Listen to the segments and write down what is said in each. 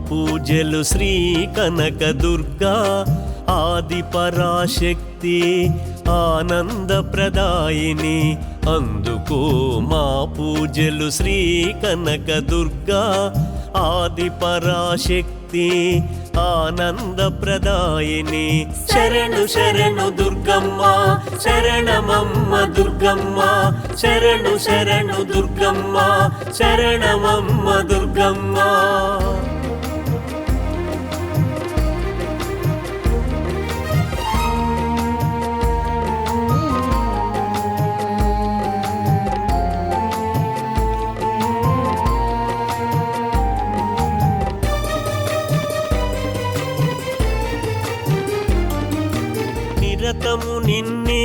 పూజలు శ్రీ కనక దుర్గా ఆది పరాశక్తి ఆనంద ప్రదాయిని అందుకో మా పూజలు శ్రీ కనక దుర్గా ఆది పరాశక్తి ఆనంద ప్రదాయిని శరణు శరణు దుర్గమ్మ శరణమమ్మ దుర్గమ్మ శరణు శరణు దుర్గమ్మ శరణమమ్మ దుర్గమ్మ నిరతము నిన్నే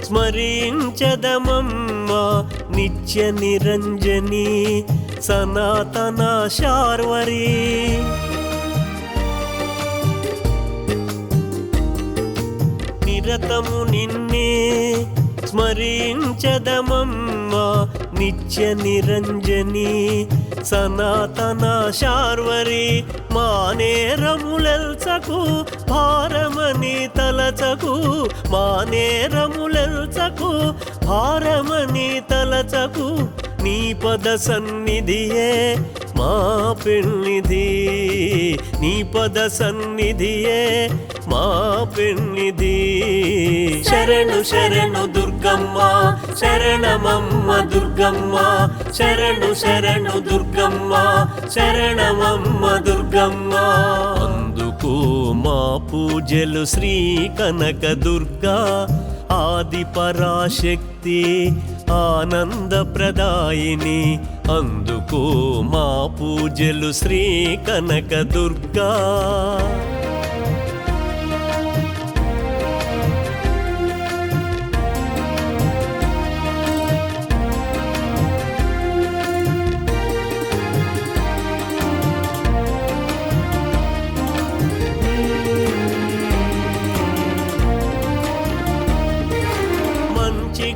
స్మరించదమమ్మ నిత్య నిరంజని సనాతన శార్వరి నిరతము నిన్నే స్మరించదమమ్మ నిత్య నిరంజని సనాతన శార్వరి మా నేరములెల్చకు భారమని తలచకు మా నేరములెల్చకు భారమని తలచకు నీ పద సన్నిధియే మా పెన్నిధి నీ పద సన్నిధియే మా పెన్నిధి శరణు శరణు దుర్గమ్మ శరణమమ్మ దుర్గమ్మ శరణు శరణు దుర్గమ్మ శరణమమ్మ దుర్గమ్మ అందుకు మా పూజలు శ్రీ కనక దుర్గా ఆది పరాశక్తి ఆనంద ప్రదాయిని అందుకో మా పూజలు శ్రీ కనక దుర్గా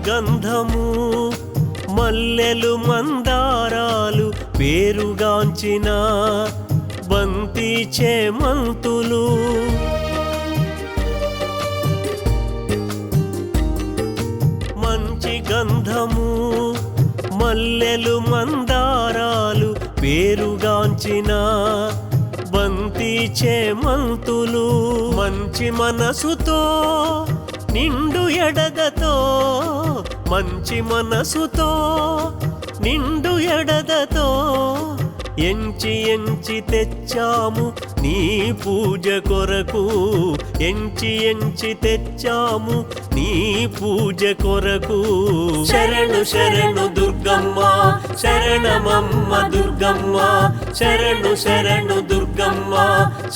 గంధము మల్లెలు మందారాలు పేరుగాంచిన బంతి చేమంతులు మంచి గంధము మల్లెలు మందారాలు పేరుగాంచిన బంతి చేమంతులు మంచి మనసుతో నిండు ఎడదతో మంచి మనసుతో నిండు ఎడదతో ఎంచి ఎంచి తెచ్చాము నీ పూజ కొరకు ఎంచి ఎంచి తెచ్చాము నీ పూజ కొరకు శరణు శరణు దుర్గమ్మ శరణమమ్మ దుర్గమ్మ శరణు శరణు దుర్గమ్మ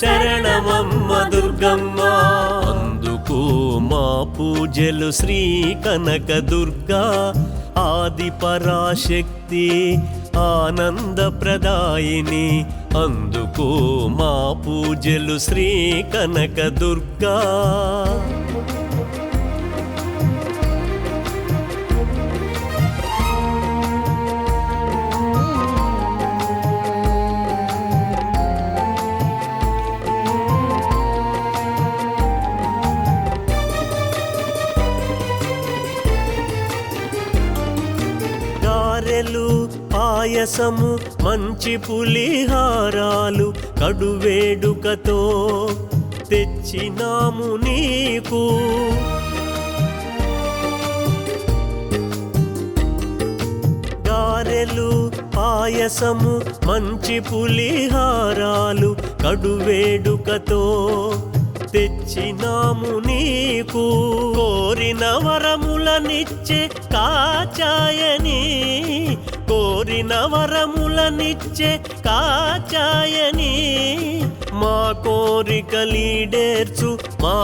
శరణమమ్మ దుర్గమ్మ అందుకు మా పూజలు శ్రీ కనక దుర్గా ఆది పరాశక్తి ఆనంద ప్రదాయిని అందుకో మా పూజలు శ్రీ కనక దుర్గా పాయసము మంచి పులిహారాలు కడువేడుకతో తెచ్చినాము నీకు గారెలు పాయసము మంచి పులిహారాలు కడువేడుకతో తెచ్చినాము నీకు కోరిన వరములనిచ్చే కాచాయని కోరిన వరములనిచ్చే కాచాయని మా కోరికలీడేర్చు మా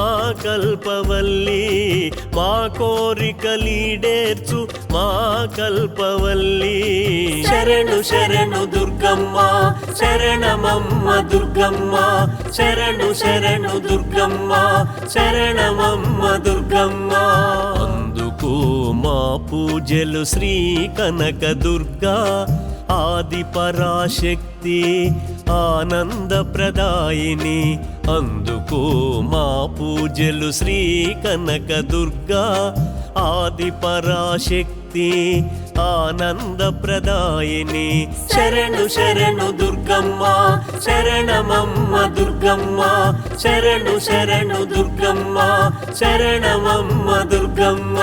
కల్పవల్లి మా కోరికలీడేర్చు మా కల్పవల్లి శరణు శరణు దుర్గమ్మ శరణమమ్మ దుర్గమ్మ శరణు శరణు దుర్గమ్మ శరణమమ్మ దుర్గమ్మ అందుకు మా పూజలు శ్రీ కనక దుర్గా ఆది పరాశక్తి ఆనందప్రదాయిని అందుకో మా పూజలు శ్రీ కనకదుర్గా ఆది పరాశక్తి ఆనందప్రదాయిని శరణు శరణు దుర్గమ్మ శరణమమ్మ దుర్గమ్మ శరణు శరణు దుర్గమ్మ శరణమమ్మ దుర్గమ్మ